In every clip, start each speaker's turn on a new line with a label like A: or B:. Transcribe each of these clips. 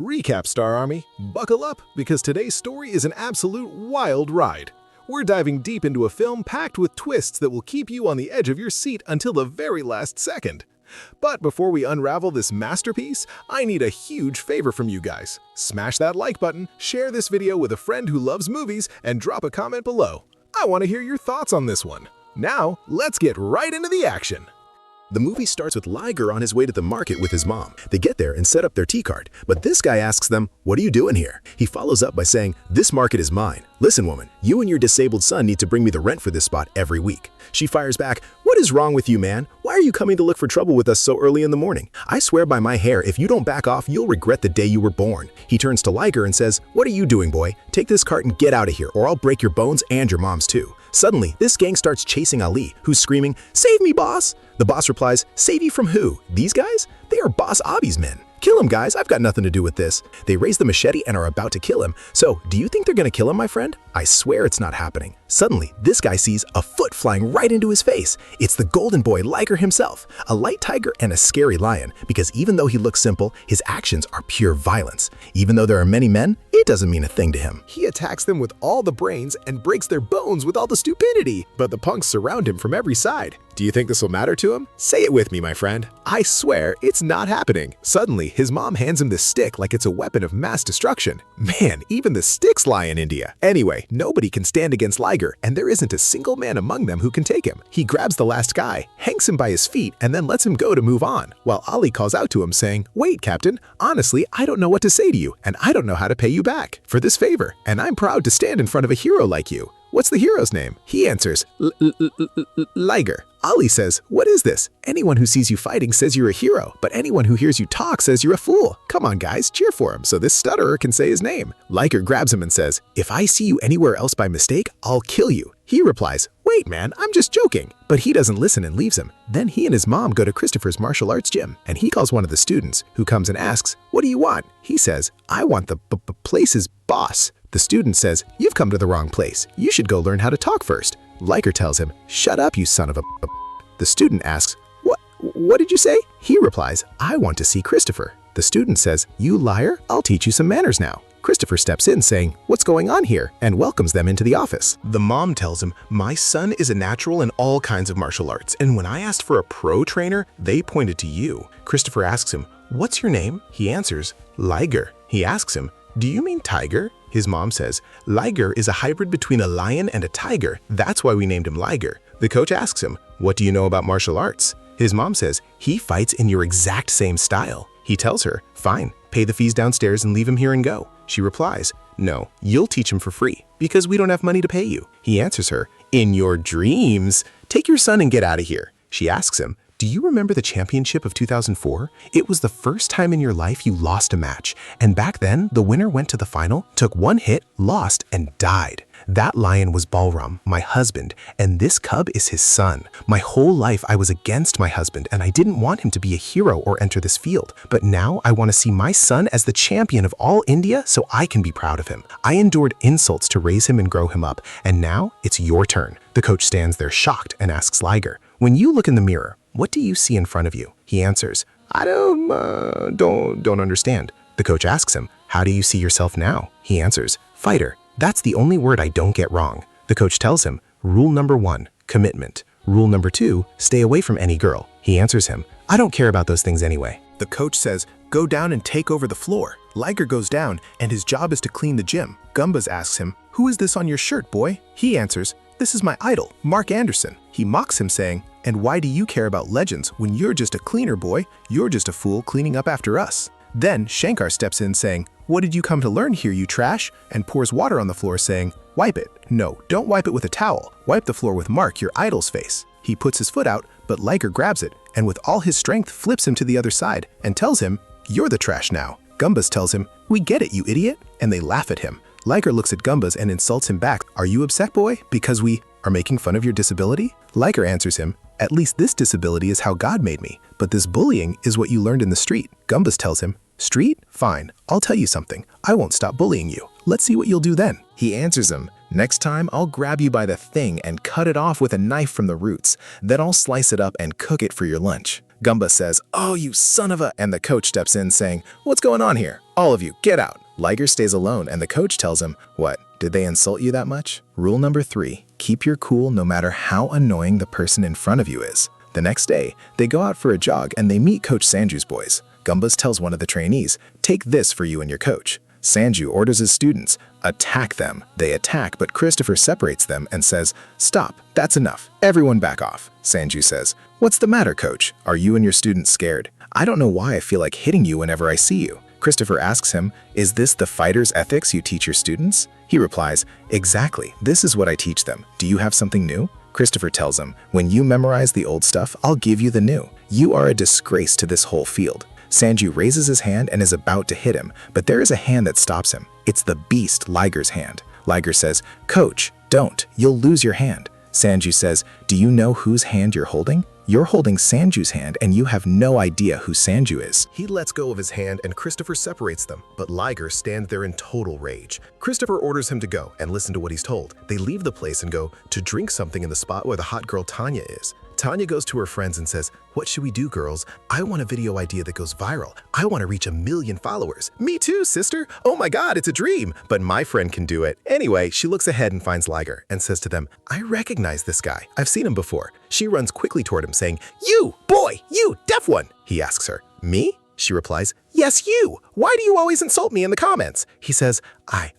A: Recap, Star Army. Buckle up, because today's story is an absolute wild ride. We're diving deep into a film packed with twists that will keep you on the edge of your seat until the very last second. But before we unravel this masterpiece, I need a huge favor from you guys. Smash that like button, share this video with a friend who loves movies, and drop a comment below. I want to hear your thoughts on this one. Now, let's get right into the action.
B: The movie starts with Liger on his way to the market with his mom. They get there and set up their tea cart, but this guy asks them, "What are you doing here?" He follows up by saying, "This market is mine. Listen, woman, you and your disabled son need to bring me the rent for this spot every week." She fires back, "What is wrong with you, man? Why are you coming to look for trouble with us so early in the morning? I swear by my hair, if you don't back off, you'll regret the day you were born." He turns to Liger and says, "What are you doing, boy? Take this cart and get out of here, or I'll break your bones and your mom's too." Suddenly, this gang starts chasing Ali, who's screaming, "Save me, boss!" The boss replies, "Save you from who? These guys? They are Boss Abi's men. Kill him, guys. I've got nothing to do with this." They raise the machete and are about to kill him. So, do you think they're gonna kill him, my friend? I swear it's not happening. Suddenly, this guy sees a foot flying right into his face. It's the golden boy Liger himself, a light tiger and a scary lion, because even though he looks simple, his actions are pure violence. Even though there are many men, it doesn't mean a thing to him.
A: He attacks them with all the brains and breaks their bones with all the stupidity, but the punks surround him from every side. Do you think this will matter to him? Say it with me, my friend. I swear it's not happening. Suddenly, his mom hands him this stick like it's a weapon of mass destruction. Man, even the sticks lie in India. Anyway, nobody can stand against Liger, and there isn't a single man among them who can take him. He grabs the last guy, hangs him by his feet, and then lets him go to move on, while Ali calls out to him saying, "Wait, Captain, honestly, I don't know what to say to you, and I don't know how to pay you back for this favor, and I'm proud to stand in front of a hero like you. What's the hero's name?" He answers, Liger. Ali says, "What is this? Anyone who sees you fighting says you're a hero, but anyone who hears you talk says you're a fool. Come on, guys, cheer for him so this stutterer can say his name." Liger grabs him and says, "If I see you anywhere else by mistake, I'll kill you." He replies, "Wait, man, I'm just joking." But he doesn't listen and leaves him. Then he and his mom go to Christopher's martial arts gym, and he calls one of the students, who comes and asks, "What do you want?" He says, "I want the place's boss." The student says, "You've come to the wrong place. You should go learn how to talk first." Liger tells him, "Shut up, you son of a." The student asks, What did you say?" He replies, "I want to see Christopher." The student says, "You liar, I'll teach you some manners now." Christopher steps in saying, "What's going on here?" and welcomes them into the office. The mom tells him, "My son is a natural in all kinds of martial arts, and when I asked for a pro trainer, they pointed to you." Christopher asks him, "What's your name?" He answers, "Liger." He asks him, "Do you mean tiger?" His mom says, "Liger is a hybrid between a lion and a tiger. That's why we named him Liger." The coach asks him, "What do you know about martial arts?" His mom says, "He fights in your exact same style." He tells her, "Fine, pay the fees downstairs and leave him here and go." She replies, "No, you'll teach him for free, because we don't have money to pay you." He answers her, "In your dreams. Take your son and get out of here." She asks him, "Do you remember the championship of 2004? It was the first time in your life you lost a match, and back then, the winner went to the final, took one hit, lost, and died. That lion was Balram, my husband, and this cub is his son. My whole life I was against my husband, and I didn't want him to be a hero or enter this field. But now I want to see my son as the champion of all India so I can be proud of him. I endured insults to raise him and grow him up, and now it's your turn." The coach stands there shocked and asks Liger, "When you look in the mirror, what do you see in front of you?" He answers, "I don't understand." The coach asks him, "How do you see yourself now?" He answers, "Fighter. That's the only word I don't get wrong." The coach tells him, "Rule number 1, commitment. Rule number 2, stay away from any girl." He answers him, "I don't care about those things anyway." The coach says, "Go down and take over the floor." Liger goes down, and his job is to clean the gym. Gumbaz asks him, "Who is this on your shirt, boy?" He answers, "This is my idol, Mark Anderson." He mocks him saying, "And why do you care about legends when you're just a cleaner, boy? You're just a fool cleaning up after us." Then Shankar steps in saying, "What did you come to learn here, you trash?" and pours water on the floor saying, "Wipe it. No, don't wipe it with a towel. Wipe the floor with Mark, your idol's face." He puts his foot out, but Liger grabs it, and with all his strength flips him to the other side and tells him, "You're the trash now." Gumbaz tells him, "We get it, you idiot," and they laugh at him. Liger looks at Gumbaz and insults him back. "Are you upset, boy, because we are making fun of your disability?" Liger answers him, "At least this disability is how God made me, but this bullying is what you learned in the street." Gumbaz tells him, "Street? Fine, I'll tell you something. I won't stop bullying you. Let's see what you'll do then." He answers him, "Next time, I'll grab you by the thing and cut it off with a knife from the roots. Then I'll slice it up and cook it for your lunch."
B: Gumbus says, "Oh, you son of a," and the coach steps in saying, "What's going on here? All of you, get out." Liger stays alone and the coach tells him, "What, did they insult you that much?" Rule number 3, keep your cool no matter how annoying the person in front of you is. The next day, they go out for a jog and they meet Coach Sanju's boys. Gumbus tells one of the trainees, "Take this for you and your coach." Sanju orders his students, "Attack them." They attack, but Christopher separates them and says, "Stop, that's enough. Everyone back off." Sanju says, "What's the matter, coach? Are you and your students scared? I don't know why I feel like hitting you whenever I see you." Christopher asks him, "Is this the fighter's ethics you teach your students?" He replies, "Exactly, this is what I teach them. Do you have something new?" Christopher tells him, "When you memorize the old stuff, I'll give you the new. You are a disgrace to this whole field." Sanju raises his hand and is about to hit him, but there is a hand that stops him. It's the beast Liger's hand. Liger says, "Coach, don't, you'll lose your hand." Sanju says, "Do you know whose hand you're holding? You're holding Sanju's hand and you have no idea who Sanju is."
A: He lets go of his hand and Christopher separates them, but Liger stands there in total rage. Christopher orders him to go and listen to what he's told. They leave the place and go to drink something in the spot where the hot girl Tanya is. Tanya goes to her friends and says, "What should we do, girls? I want a video idea that goes viral. I want to reach 1 million followers." "Me too, sister. Oh my God, it's a dream. But my friend can do it." Anyway, she looks ahead and finds Liger and says to them, "I recognize this guy. I've seen him before." She runs quickly toward him saying, "You, boy, you, deaf one." He asks her, "Me?" She replies, "Yes, you. Why do you always insult me in the comments?" He says, I.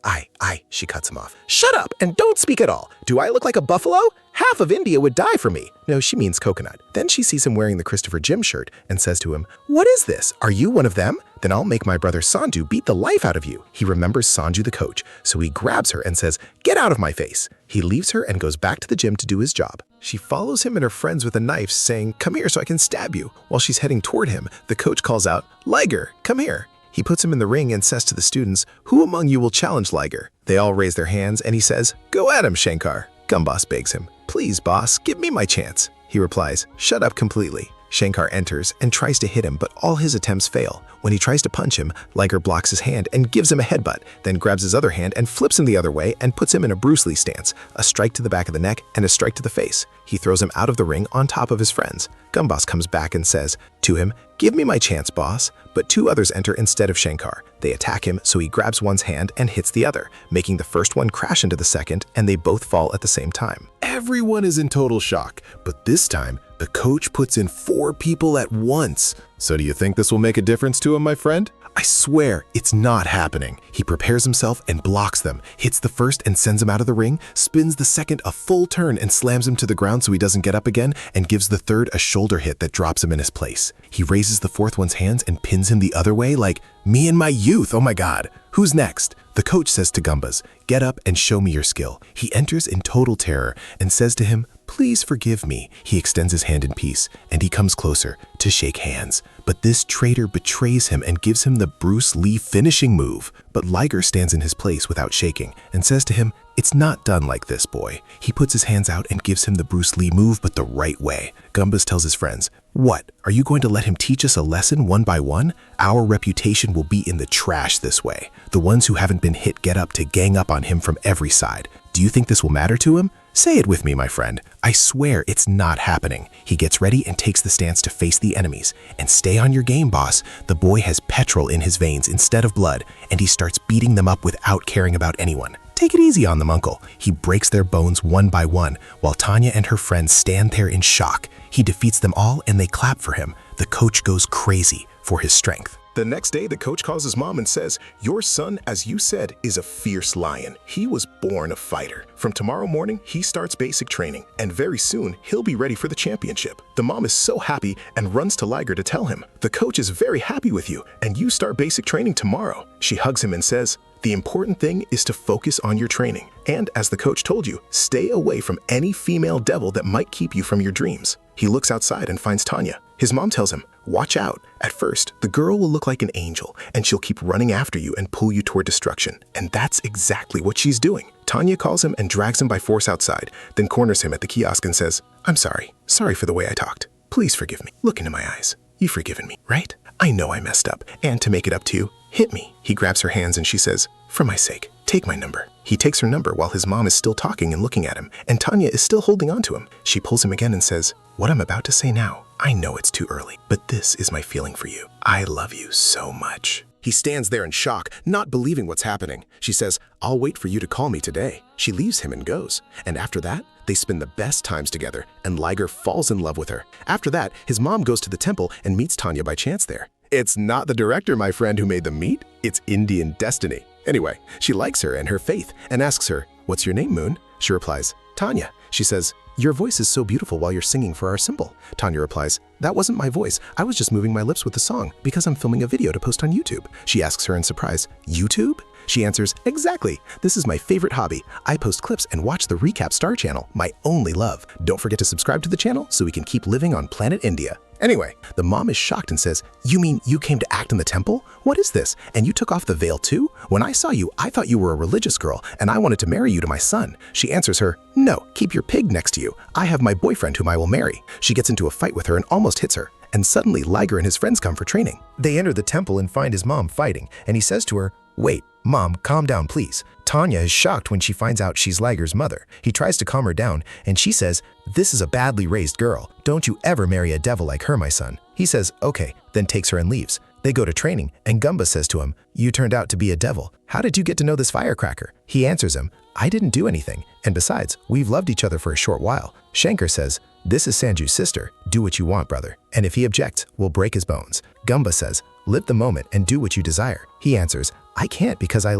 A: She cuts him off. "Shut up and don't speak at all. Do I look like a buffalo? Half of India would die for me." No, she means coconut. Then she sees him wearing the Christopher Jim shirt and says to him, "What is this? Are you one of them? Then I'll make my brother Sanju beat the life out of you." He remembers Sanju the coach, so he grabs her and says, "Get out of my face." He leaves her and goes back to the gym to do his job. She follows him and her friends with a knife, saying, "Come here so I can stab you." While she's heading toward him, the coach calls out, "Liger, come here." He puts him in the ring and says to the students, "Who among you will challenge Liger?" They all raise their hands and he says, "Go at him, Shankar." Gumbus begs him, "Please, boss, give me my chance." He replies, "Shut up completely." Shankar enters and tries to hit him, but all his attempts fail. When he tries to punch him, Liger blocks his hand and gives him a headbutt, then grabs his other hand and flips him the other way and puts him in a Bruce Lee stance, a strike to the back of the neck and a strike to the face. He throws him out of the ring on top of his friends. Gumbus comes back and says to him, "Give me my chance, boss." But 2 others enter instead of Shankar. They attack him, so he grabs one's hand and hits the other, making the first one crash into the second, and they both fall at the same time. Everyone is in total shock, but this time, the coach puts in 4 people at once. So do you think this will make a difference to him, my friend? I swear, it's not happening. He prepares himself and blocks them, hits the first and sends him out of the ring, spins the second a full turn and slams him to the ground so he doesn't get up again, and gives the third a shoulder hit that drops him in his place. He raises the 4th one's hands and pins him the other way like, "Me in my youth, oh my God. Who's next?" The coach says to Gumbus, "Get up and show me your skill." He enters in total terror and says to him, "Please forgive me." He extends his hand in peace, and he comes closer to shake hands. But this traitor betrays him and gives him the Bruce Lee finishing move. But Liger stands in his place without shaking and says to him, "It's not done like this, boy." He puts his hands out and gives him the Bruce Lee move, but the right way. Gumbus tells his friends, "What? Are you going to let him teach us a lesson one by one? Our reputation will be in the trash this way. The ones who haven't been hit get up to gang up on him from every side. Do you think this will matter to him? Say it with me, my friend. I swear it's not happening." He gets ready and takes the stance to face the enemies. And stay on your game, boss. The boy has petrol in his veins instead of blood, and he starts beating them up without caring about anyone. Take it easy on them, uncle. He breaks their bones one by one, while Tanya and her friends stand there in shock. He defeats them all and they clap for him. The coach goes crazy for his strength. The next day, the coach calls his mom and says, "Your son, as you said, is a fierce lion. He was born a fighter. From tomorrow morning, he starts basic training, and very soon, he'll be ready for the championship." The mom is so happy and runs to Liger to tell him, "The coach is very happy with you, and you start basic training tomorrow." She hugs him and says, "The important thing is to focus on your training. And as the coach told you, stay away from any female devil that might keep you from your dreams." He looks outside and finds Tanya. His mom tells him, "Watch out. At first, the girl will look like an angel, and she'll keep running after you and pull you toward destruction." And that's exactly what she's doing. Tanya calls him and drags him by force outside, then corners him at the kiosk and says, "I'm sorry. Sorry for the way I talked. Please forgive me. Look into my eyes. You've forgiven me, right? I know I messed up, and to make it up to you, hit me." He grabs her hands and she says, "For my sake, take my number." He takes her number while his mom is still talking and looking at him, and Tanya is still holding on to him. She pulls him again and says, "What I'm about to say now,
B: I know it's too early, but this is my feeling for you. I love you so much. He stands there in shock, not believing what's happening. She says, I'll wait for you to call me today. She leaves him and goes. And after that, they spend the best times together, and Liger falls in love with her. After that, his mom goes to the temple and meets Tanya by chance there. It's not the director, my friend, who made them meet. It's Indian destiny. Anyway, she likes her and her faith and asks her, what's your name, Moon? She replies, Tanya. She says, your voice is so beautiful while you're singing for our symbol. Tanya replies, that wasn't my voice. I was just moving my lips with the song because I'm filming a video to post on YouTube. She asks her in surprise, YouTube? She answers, exactly. This is my favorite hobby. I post clips and watch the Recap Star channel, my only love. Don't forget to subscribe to the channel so we can keep living on planet India. Anyway, the mom is shocked and says, you mean you came to act in the temple? What is this? And you took off the veil too? When I saw you, I thought you were a religious girl and I wanted to marry you to my son. She answers her, no, keep your pig next to you. I have my boyfriend whom I will marry. She gets into a fight with her and almost hits her. And suddenly Liger and his friends come for training. They enter the temple and find his mom fighting, and he says to her, wait, Mom, calm down please. Tanya is shocked when she finds out she's Liger's mother. He tries to calm her down, and she says, this is a badly raised girl. Don't you ever marry a devil like her, my son. He says, okay, then takes her and leaves. They go to training, and Gumba says to him, you turned out to be a devil. How did you get to know this firecracker? He answers him, I didn't do anything, and besides, we've loved each other for a short while. Shankar says, this is Sanju's sister. Do what you want, brother. And if he objects, we'll break his bones. Gumba says, live the moment and do what you desire. He answers, I can't because I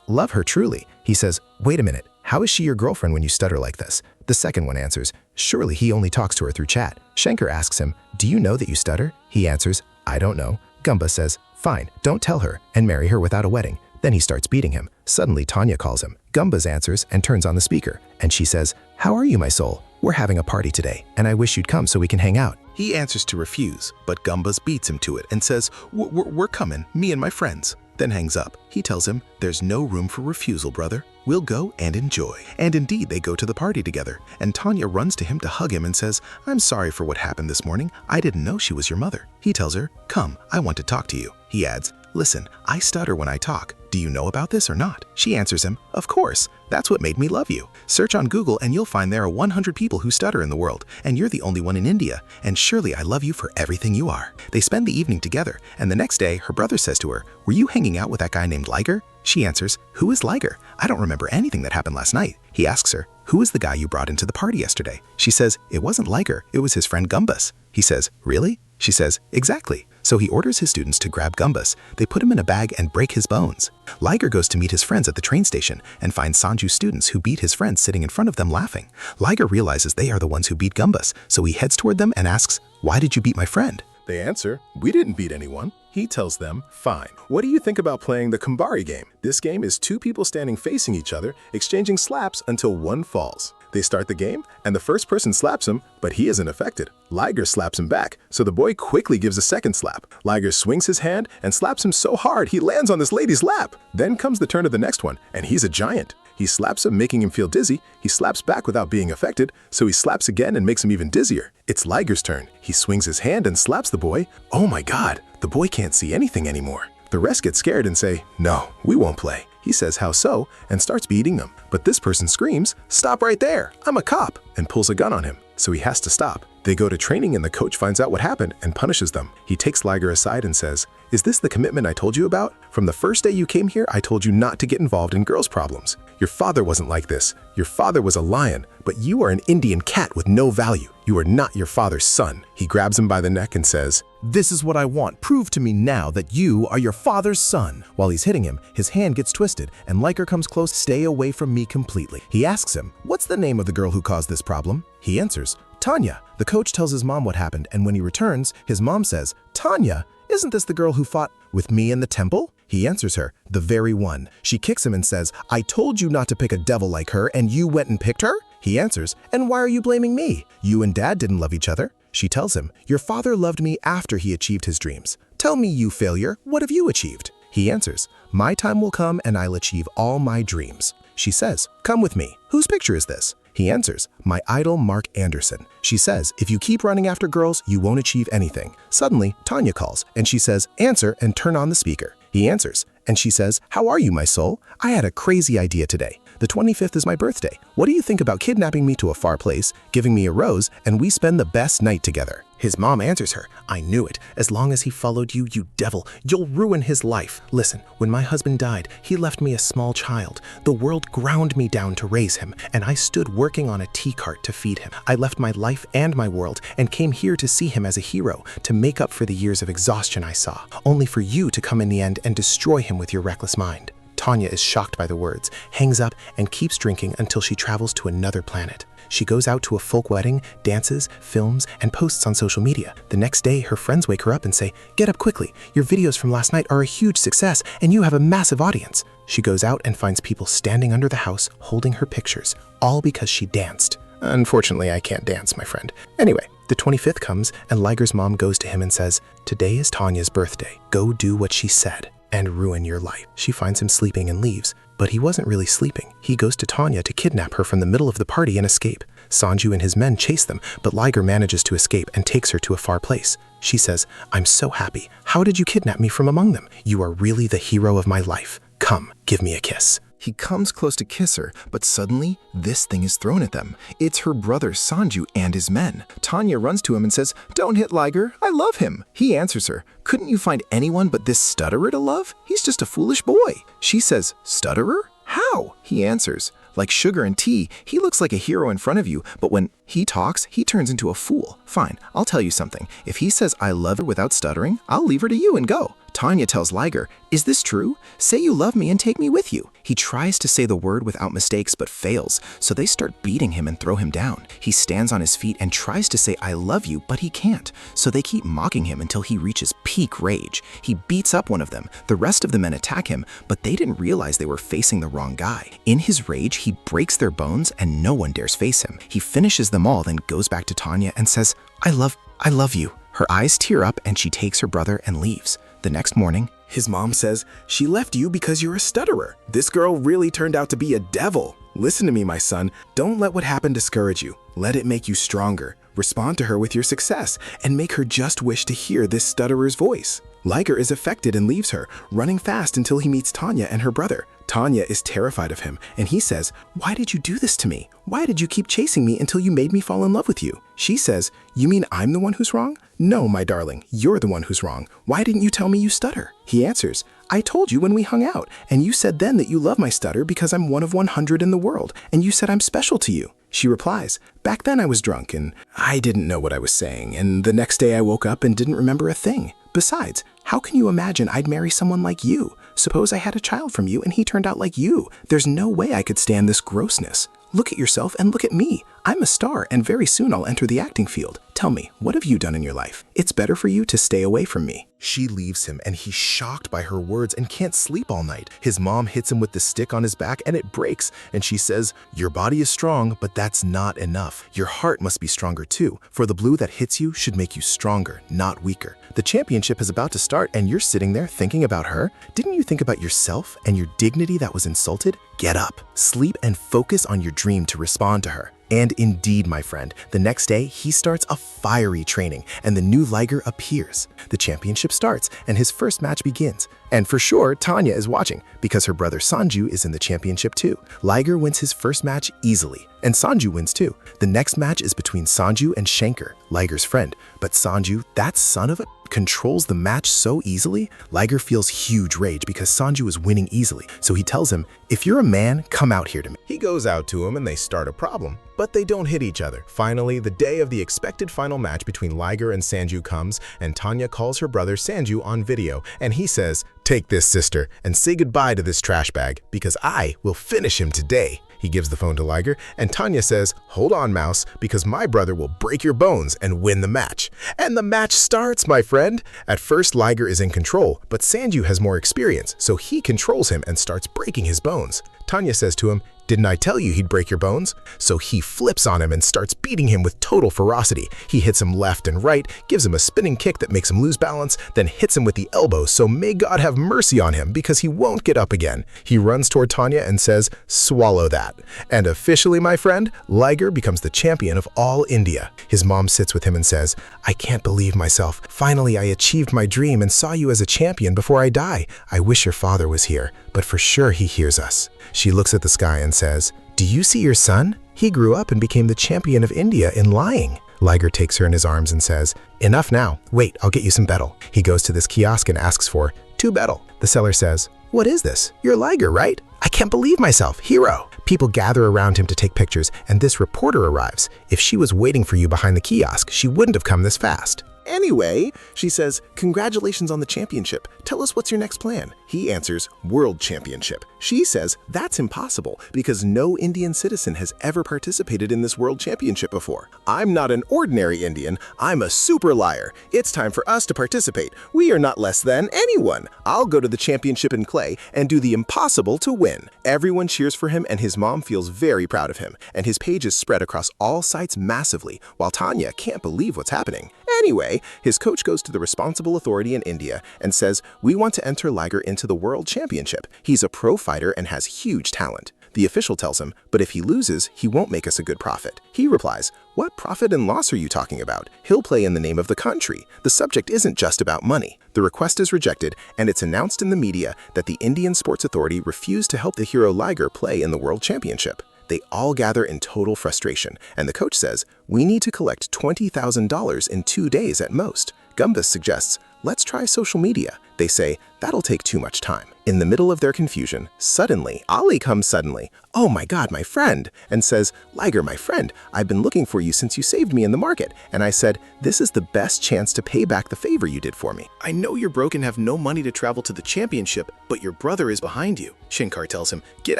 B: love her truly. He says, wait a minute, how is she your girlfriend when you stutter like this? The second one answers, surely he only talks to her through chat. Shankar asks him, do you know that you stutter? He answers, I don't know. Gumba says, fine, don't tell her and marry her without a wedding. Then he starts beating him. Suddenly Tanya calls him. Gumba's answers and turns on the speaker, and she says, how are you, my soul? We're having a party today, and I wish you'd come so we can hang out. He answers to refuse, but Gumbas beats him to it and says, we're coming, me and my friends. Then hangs up. He tells him, there's no room for refusal, brother. We'll go and enjoy. And indeed, they go to the party together, and Tanya runs to him to hug him and says, I'm sorry for what happened this morning. I didn't know she was your mother. He tells her, come, I want to talk to you. He adds, listen, I stutter when I talk. Do you know about this or not? She answers him, of course. That's what made me love you. Search on Google and you'll find there are 100 people who stutter in the world, and you're the only one in India. And surely I love you for everything you are. They spend the evening together, and the next day her brother says to her, were you hanging out with that guy named Liger? She answers, who is Liger? I don't remember anything that happened last night. He asks her, who is the guy you brought into the party yesterday? She says, it wasn't Liger, it was his friend Gumbas. He says, really? She says, exactly. So he orders his students to grab Gumbas. They put him in a bag and break his bones. Liger goes to meet his friends at the train station and finds Sanju's students who beat his friends sitting in front of them laughing. Liger realizes they are the ones who beat Gumbas, so he heads toward them and asks, why did you beat my friend? They answer, we didn't beat anyone. He tells them, fine. What do you think about playing the Kumbari game? This game is two people standing facing each other, exchanging slaps until one falls. They start the game, and the first person slaps him, but he isn't affected. Liger slaps him back, so the boy quickly gives a second slap. Liger swings his hand and slaps him so hard he lands on this lady's lap. Then comes the turn of the next one, and he's a giant. He slaps him, making him feel dizzy. He slaps back without being affected, so he slaps again and makes him even dizzier. It's Liger's turn. He swings his hand and slaps the boy. Oh my God, the boy can't see anything anymore. The rest get scared and say, no, we won't play. He says, how so? And starts beating them. But this person screams, stop right there, I'm a cop, and pulls a gun on him. So he has to stop. They go to training and the coach finds out what happened and punishes them. He takes Liger aside and says, is this the commitment I told you about? From the first day you came here, I told you not to get involved in girls' problems. Your father wasn't like this. Your father was a lion, but you are an Indian cat with no value. You are not your father's son. He grabs him by the neck and says, this is what I want. Prove to me now that you are your father's son. While he's hitting him, his hand gets twisted and Liger comes close. Stay away from me completely. He asks him, what's the name of the girl who caused this problem? He answers, Tanya. The coach tells his mom what happened, and when he returns, his mom says, Tanya, isn't this the girl who fought with me in the temple? He answers her, the very one. She kicks him and says, I told you not to pick a devil like her and you went and picked her? He answers, and why are you blaming me? You and Dad didn't love each other. She tells him, your father loved me after he achieved his dreams. Tell me, you failure, what have you achieved? He answers, my time will come and I'll achieve all my dreams. She says, come with me. Whose picture is this? He answers, my idol Mark Anderson. She says, if you keep running after girls, you won't achieve anything. Suddenly, Tanya calls, and she says, answer and turn on the speaker. He answers, and she says, how are you, my soul? I had a crazy idea today. The 25th is my birthday. What do you think about kidnapping me to a far place, giving me a rose, and we spend the best night together?
A: His mom answers her, "I knew it. As long as he followed you, you devil, you'll ruin his life. Listen, when my husband died, he left me a small child. The world ground me down to raise him, and I stood working on a tea cart to feed him. I left my life and my world and came here to see him as a hero, to make up for the years of exhaustion I saw, only for you to come in the end and destroy him with your reckless mind." Tanya is shocked by the words, hangs up, and keeps drinking until she travels to another planet. She goes out to a folk wedding, dances, films, and posts on social media. The next day, her friends wake her up and say, "Get up quickly. Your videos from last night are a huge success, and you have a massive audience." She goes out and finds people standing under the house holding her pictures, all because she danced. Unfortunately, I can't dance, my friend. Anyway, the 25th comes, and Liger's mom goes to him and says, "Today is Tanya's birthday. Go do what she said and ruin your life." She finds him sleeping and leaves. But he wasn't really sleeping. He goes to Tanya to kidnap her from the middle of the party and escape. Sanju and his men chase them, but Liger manages to escape and takes her to a far place. She says, "I'm so happy. How did you kidnap me from among them? You are really the hero of my life. Come, give me a kiss."
B: He comes close to kiss her, but suddenly, this thing is thrown at them. It's her brother Sanju and his men. Tanya runs to him and says, "Don't hit Liger, I love him." He answers her, "Couldn't you find anyone but this stutterer to love? He's just a foolish boy." She says, "Stutterer? How?" He answers, "Like sugar and tea, he looks like a hero in front of you, but when he talks, he turns into a fool. Fine, I'll tell you something. If he says I love her without stuttering, I'll leave her to you and go." Tanya tells Liger, "Is this true? Say you love me and take me with you." He tries to say the word without mistakes but fails, so they start beating him and throw him down. He stands on his feet and tries to say I love you, but he can't, so they keep mocking him until he reaches peak rage. He beats up one of them. The rest of the men attack him, but they didn't realize they were facing the wrong guy. In his rage, he breaks their bones and no one dares face him. He finishes them all, then goes back to Tanya and says, I love you." Her eyes tear up and she takes her brother and leaves. The next morning,
A: His mom says, "She left you because you're a stutterer. This girl really turned out to be a devil. Listen to me, my son. Don't let what happened discourage you. Let it make you stronger. Respond to her with your success and make her just wish to hear this stutterer's voice." Liger is affected and leaves her, running fast until he meets Tanya and her brother. Tanya is terrified of him, and he says, "Why did you do this to me? Why did you keep chasing me until you made me fall in love with you?" She says, "You mean I'm the one who's wrong?" "No, my darling, you're the one who's wrong. Why didn't you tell me you stutter?" He answers, "I told you when we hung out, and you said then that you love my stutter because I'm one of 100 in the world, and you said I'm special to you." She replies, "Back then I was drunk, and I didn't know what I was saying, and the next day I woke up and didn't remember a thing. Besides, how can you imagine I'd marry someone like you? Suppose I had a child from you and he turned out like you. There's no way I could stand this grossness. Look at yourself and look at me. I'm a star and very soon I'll enter the acting field. Tell me, what have you done in your life? It's better for you to stay away from me." She leaves him and he's shocked by her words and can't sleep all night. His mom hits him with the stick on his back and it breaks, and she says, "Your body is strong, but that's not enough. Your heart must be stronger too, for the blue that hits you should make you stronger, not weaker. The championship is about to start and you're sitting there thinking about her? Didn't you think about yourself and your dignity that was insulted? Get up, sleep, and focus on your dream to respond to her." And indeed, my friend, the next day he starts a fiery training and the new Liger appears. The championship starts and his first match begins. And for sure, Tanya is watching because her brother Sanju is in the championship too. Liger wins his first match easily, and Sanju wins too. The next match is between Sanju and Shankar, Liger's friend. But Sanju, that son of a, controls the match so easily. Liger feels huge rage because Sanju is winning easily, so he tells him, "If you're a man, come out here to me." He goes out to him and they start a problem, but they don't hit each other. Finally, the day of the expected final match between Liger and Sanju comes, and Tanya calls her brother Sanju on video, and he says, "Take this, sister, and say goodbye to this trash bag, because I will finish him today." He gives the phone to Liger, and Tanya says, "Hold on, Mouse, because my brother will break your bones and win the match." And the match starts, my friend. At first, Liger is in control, but Sanju has more experience, so he controls him and starts breaking his bones. Tanya says to him, "Didn't I tell you he'd break your bones?" So he flips on him and starts beating him with total ferocity. He hits him left and right, gives him a spinning kick that makes him lose balance, then hits him with the elbow, so may God have mercy on him because he won't get up again. He runs toward Tanya and says, "Swallow that." And officially, my friend, Liger becomes the champion of all India. His mom sits with him and says, "I can't believe myself. Finally, I achieved my dream and saw you as a champion before I die. I wish your father was here, but for sure he hears us." She looks at the sky and says, "Do you see your son? He grew up and became the champion of India in lying."
B: Liger takes her in his arms and says, "Enough now. Wait, I'll get you some betel." He goes to this kiosk and asks for 2 betel. The seller says, "What is this? You're Liger, right? I can't believe myself, hero." People gather around him to take pictures, and this reporter arrives. If she was waiting for you behind the kiosk, she wouldn't have come this fast.
A: Anyway, she says, "Congratulations on the championship. Tell us what's your next plan." He answers, "World Championship." She says that's impossible because no Indian citizen has ever participated in this World Championship before. "I'm not an ordinary Indian. I'm a super liar. It's time for us to participate. We are not less than anyone. I'll go to the championship in clay and do the impossible to win." Everyone cheers for him and his mom feels very proud of him, and his page is spread across all sites massively, while Tanya can't believe what's happening. Anyway, his coach goes to the responsible authority in India and says, "We want to enter Liger into the World Championship. He's a pro fighter and has huge talent." The official tells him, "But if he loses, he won't make us a good profit." He replies, "What profit and loss are you talking about? He'll play in the name of the country. The subject isn't just about money." The request is rejected, and it's announced in the media that the Indian Sports Authority refused to help the hero Liger play in the World Championship. They all gather in total frustration, and the coach says, "We need to collect $20,000 in 2 days at most." Gumbus suggests, "Let's try social media." They say, "That'll take too much time." In the middle of their confusion, suddenly, Ali comes suddenly, "Oh my God, my friend," and says, "Liger, my friend, I've been looking for you since you saved me in the market." And I said, "This is the best chance to pay back the favor you did for me."
C: "I know you're broke and have no money to travel to the championship, but your brother is behind you." Shinkar tells him, "Get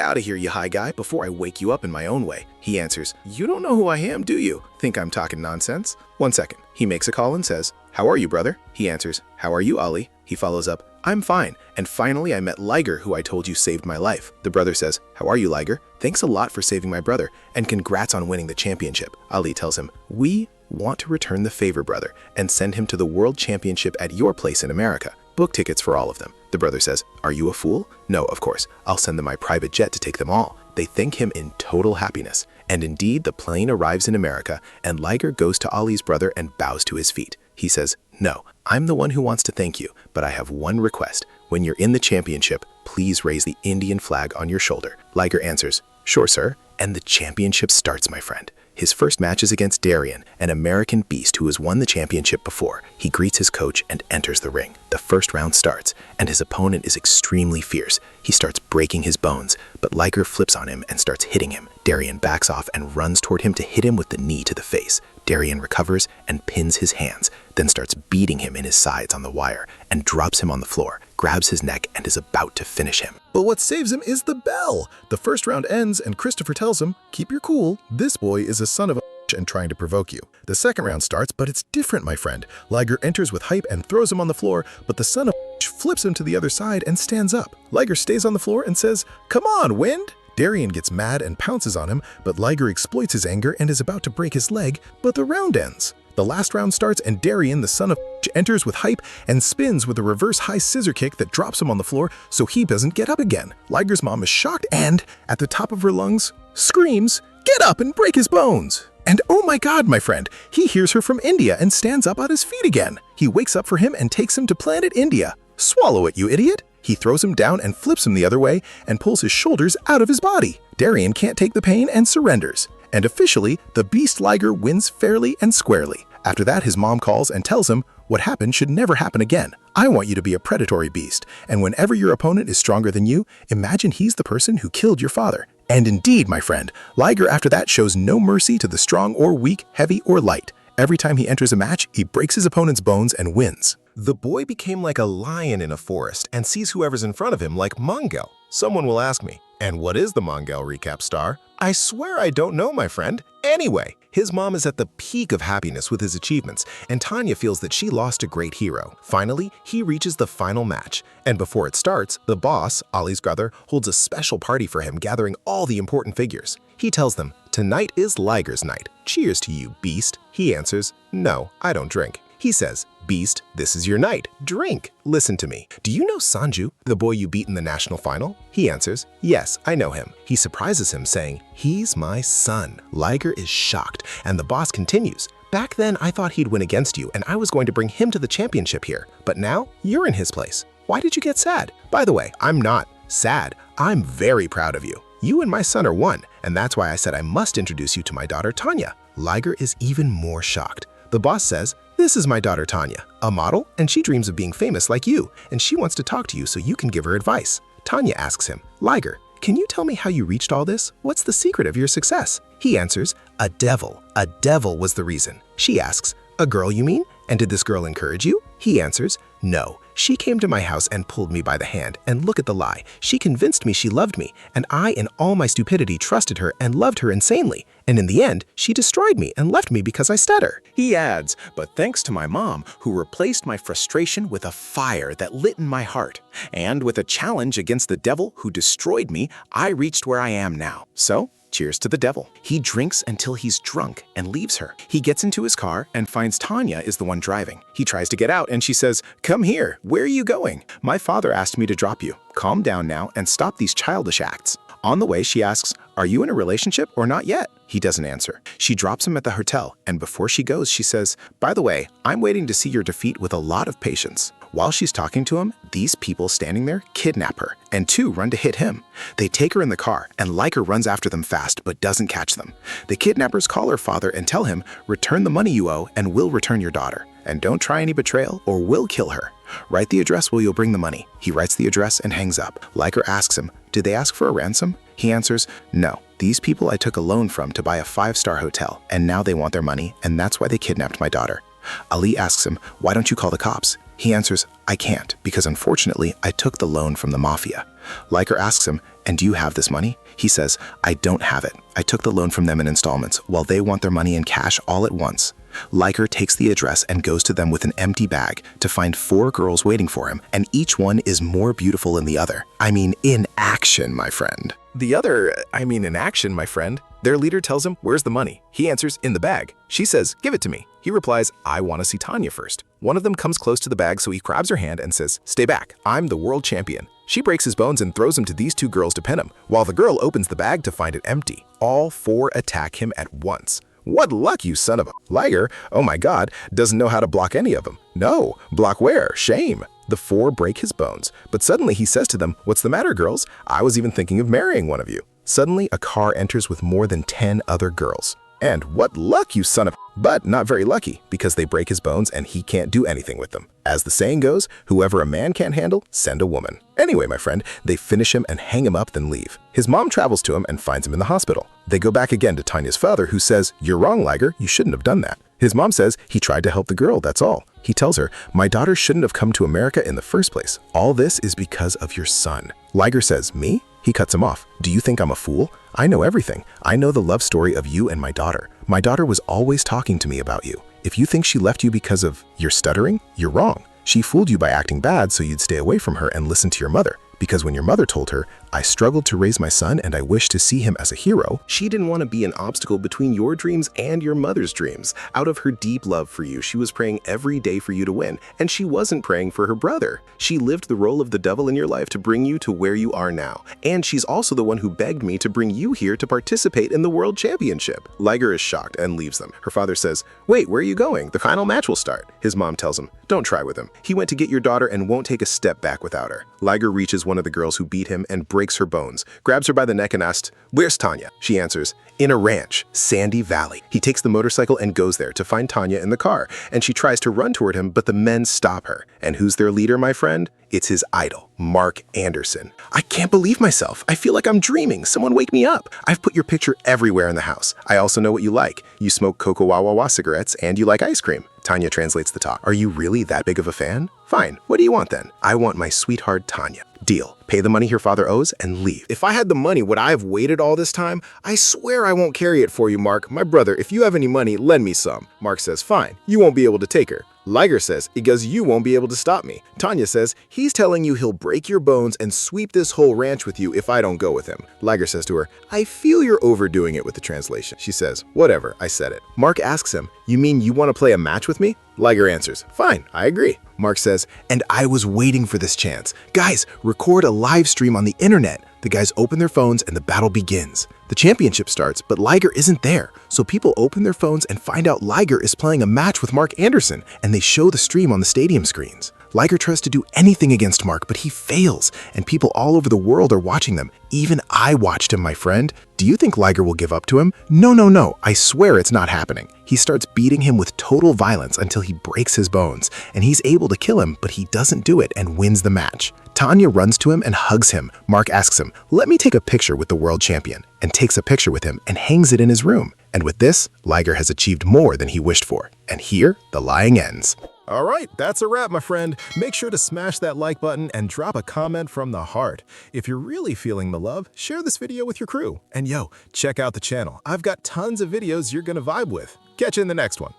C: out of here, you high guy, before I wake you up in my own way." He answers, "You don't know who I am, do you? Think I'm talking nonsense?" 1 second. He makes a call and says, "How are you, brother?" He answers, "How are you, Ali?" He follows up, "I'm fine, and finally I met Liger, who I told you saved my life." The brother says, "How are you, Liger? Thanks a lot for saving my brother, and congrats on winning the championship." Ali tells him, "We want to return the favor, brother, and send him to the World Championship at your place in America. Book tickets for all of them." The brother says, "Are you a fool?" "No, of course. I'll send them my private jet to take them all." They thank him in total happiness, and indeed the plane arrives in America, and Liger goes to Ali's brother and bows to his feet. He says, "No, I'm the one who wants to thank you, but I have one request. When you're in the championship, please raise the Indian flag on your shoulder." Liger answers, "Sure, sir." And the championship starts, my friend. His first match is against Darian, an American beast who has won the championship before. He greets his coach and enters the ring. The first round starts, and his opponent is extremely fierce. He starts breaking his bones, but Liger flips on him and starts hitting him. Darian backs off and runs toward him to hit him with the knee to the face. Darian recovers and pins his hands, then starts beating him in his sides on the wire and drops him on the floor, grabs his neck, and is about to finish him.
B: But what saves him is the bell. The first round ends and Christopher tells him, "Keep your cool. This boy is a son of a and trying to provoke you." The second round starts, but it's different, my friend. Liger enters with hype and throws him on the floor, but the son of a flips him to the other side and stands up. Liger stays on the floor and says, "Come on, wind." Darian gets mad and pounces on him, but Liger exploits his anger and is about to break his leg, but the round ends. The last round starts and Darian, the son of enters with hype and spins with a reverse high scissor kick that drops him on the floor so he doesn't get up again. Liger's mom is shocked and, at the top of her lungs, screams, "Get up and break his bones!" And oh my God, my friend, he hears her from India and stands up on his feet again. He wakes up for him and takes him to planet India. "Swallow it, you idiot!" He throws him down and flips him the other way and pulls his shoulders out of his body. Darian can't take the pain and surrenders. And officially, the beast Liger wins fairly and squarely. After that, his mom calls and tells him, "What happened should never happen again. I want you to be a predatory beast, and whenever your opponent is stronger than you, imagine he's the person who killed your father." And indeed, my friend, Liger after that shows no mercy to the strong or weak, heavy or light. Every time he enters a match, he breaks his opponent's bones and wins.
A: The boy became like a lion in a forest and sees whoever's in front of him like Mongol. Someone will ask me, "And what is the Mongol recap star?" I swear I don't know, my friend. Anyway, his mom is at the peak of happiness with his achievements, and Tanya feels that she lost a great hero. Finally, he reaches the final match, and before it starts, the boss, Ali's brother, holds a special party for him, gathering all the important figures. He tells them, "Tonight is Liger's night. Cheers to you, beast." He answers, "No, I don't drink." He says, "Beast, this is your night. Drink. Listen to me. Do you know Sanju, the boy you beat in the national final?" He answers, "Yes, I know him." He surprises him, saying, "He's my son." Liger is shocked, and the boss continues, "Back then, I thought he'd win against you, and I was going to bring him to the championship here. But now, you're in his place. Why did you get sad? By the way, I'm not sad. I'm very proud of you. You and my son are one, and that's why I said I must introduce you to my daughter, Tanya."
B: Liger is even more shocked. The boss says, "This is my daughter Tanya, a model, and she dreams of being famous like you, and she wants to talk to you so you can give her advice." Tanya asks him, "Liger, can you tell me how you reached all this? What's the secret of your success?" He answers, "A devil. A devil was the reason." She asks, "A girl you mean? And did this girl encourage you?" He answers, "No. She came to my house and pulled me by the hand, and look at the lie. She convinced me she loved me, and I in all my stupidity trusted her and loved her insanely. And in the end, she destroyed me and left me because I stutter."
C: He adds, "But thanks to my mom, who replaced my frustration with a fire that lit in my heart. And with a challenge against the devil who destroyed me, I reached where I am now. So, cheers to the devil." He drinks until he's drunk and leaves her. He gets into his car and finds Tanya is the one driving. He tries to get out and she says, "Come here, where are you going? My father asked me to drop you. Calm down now and stop these childish acts." On the way, she asks, "Are you in a relationship or not yet?" He doesn't answer. She drops him at the hotel, and before she goes, she says, "By the way, I'm waiting to see your defeat with a lot of patience." While she's talking to him, these people standing there kidnap her, and two run to hit him. They take her in the car, and Liger runs after them fast but doesn't catch them. The kidnappers call her father and tell him, "Return the money you owe, and we'll return your daughter. And don't try any betrayal, or we'll kill her. Write the address where you'll bring the money." He writes the address and hangs up. Liger asks him, "Did they ask for a ransom?" He answers, "No. These people I took a loan from to buy a 5-star hotel, and now they want their money, and that's why they kidnapped my daughter." Ali asks him, "Why don't you call the cops?" He answers, "I can't, because unfortunately, I took the loan from the mafia." Liger asks him, "And do you have this money?" He says, "I don't have it. I took the loan from them in installments, while they want their money in cash all at once." Liger takes the address and goes to them with an empty bag to find 4 girls waiting for him, and each one is more beautiful than the other. I mean, in action, my friend. In action, my friend. Their leader tells him, "Where's the money?" He answers, "In the bag." She says, "Give it to me." He replies, "I want to see Tanya first." One of them comes close to the bag, so he grabs her hand and says, "Stay back, I'm the world champion." She breaks his bones and throws him to these 2 girls to pin him, while the girl opens the bag to find it empty. All 4 attack him at once. What luck, you son of a... Liger, oh my god, doesn't know how to block any of them. No, block where? Shame. The 4 break his bones, but suddenly he says to them, "What's the matter, girls? I was even thinking of marrying one of you." Suddenly, a car enters with more than 10 other girls. And what luck, you son of... But not very lucky, because they break his bones and he can't do anything with them. As the saying goes, whoever a man can't handle, send a woman. Anyway, my friend, they finish him and hang him up, then leave. His mom travels to him and finds him in the hospital. They go back again to Tanya's father, who says, "You're wrong, Liger, you shouldn't have done that." His mom says he tried to help the girl, that's all. He tells her, "My daughter shouldn't have come to America in the first place. All this is because of your son." Liger says, "Me?" He cuts him off. "Do you think I'm a fool? I know everything. I know the love story of you and my daughter. My daughter was always talking to me about you. If you think she left you because of your stuttering, you're wrong. She fooled you by acting bad so you'd stay away from her and listen to your mother. Because when your mother told her, 'I struggled to raise my son and I wish to see him as a hero,' she didn't want to be an obstacle between your dreams and your mother's dreams. Out of her deep love for you, she was praying every day for you to win, and she wasn't praying for her brother. She lived the role of the devil in your life to bring you to where you are now. And she's also the one who begged me to bring you here to participate in the World Championship." Liger is shocked and leaves them. Her father says, "Wait, where are you going? The final match will start." His mom tells him, "Don't try with him. He went to get your daughter and won't take a step back without her." Liger reaches one of the girls who beat him and breaks her bones, grabs her by the neck and asks, "Where's Tanya?" She answers, "In a ranch, Sandy Valley." He takes the motorcycle and goes there to find Tanya in the car, and she tries to run toward him, but the men stop her. And who's their leader, my friend? It's his idol, Mark Anderson. "I can't believe myself. I feel like I'm dreaming. Someone wake me up. I've put your picture everywhere in the house. I also know what you like. You smoke Coco Wawa cigarettes and you like ice cream." Tanya translates the talk. "Are you really that big of a fan? Fine. What do you want then?" "I want my sweetheart Tanya." "Deal. Pay the money your father owes and leave." If I had the money, would I have waited all this time? I swear I won't carry it for you, Mark. My brother, if you have any money, lend me some. Mark says, "Fine. You won't be able to take her." Liger says, "Because you won't be able to stop me." Tanya says, "He's telling you he'll break your bones and sweep this whole ranch with you if I don't go with him." Liger says to her, "I feel you're overdoing it with the translation." She says, "Whatever, I said it." Mark asks him, "You mean you want to play a match with me?" Liger answers, "Fine, I agree." Mark says, "And I was waiting for this chance. Guys, record a live stream on the internet." The guys open their phones and the battle begins. The championship starts, but Liger isn't there. So people open their phones and find out Liger is playing a match with Mark Anderson, and they show the stream on the stadium screens. Liger tries to do anything against Mark, but he fails, and people all over the world are watching them. Even I watched him, my friend. Do you think Liger will give up to him? No, I swear it's not happening. He starts beating him with total violence until he breaks his bones, and he's able to kill him, but he doesn't do it and wins the match. Tanya runs to him and hugs him. Mark asks him, "Let me take a picture with the world champion," and takes a picture with him and hangs it in his room. And with this, Liger has achieved more than he wished for. And here, the lying ends.
A: All right, that's a wrap, my friend. Make sure to smash that like button and drop a comment from the heart. If you're really feeling the love, share this video with your crew. And yo, check out the channel. I've got tons of videos you're gonna vibe with. Catch you in the next one.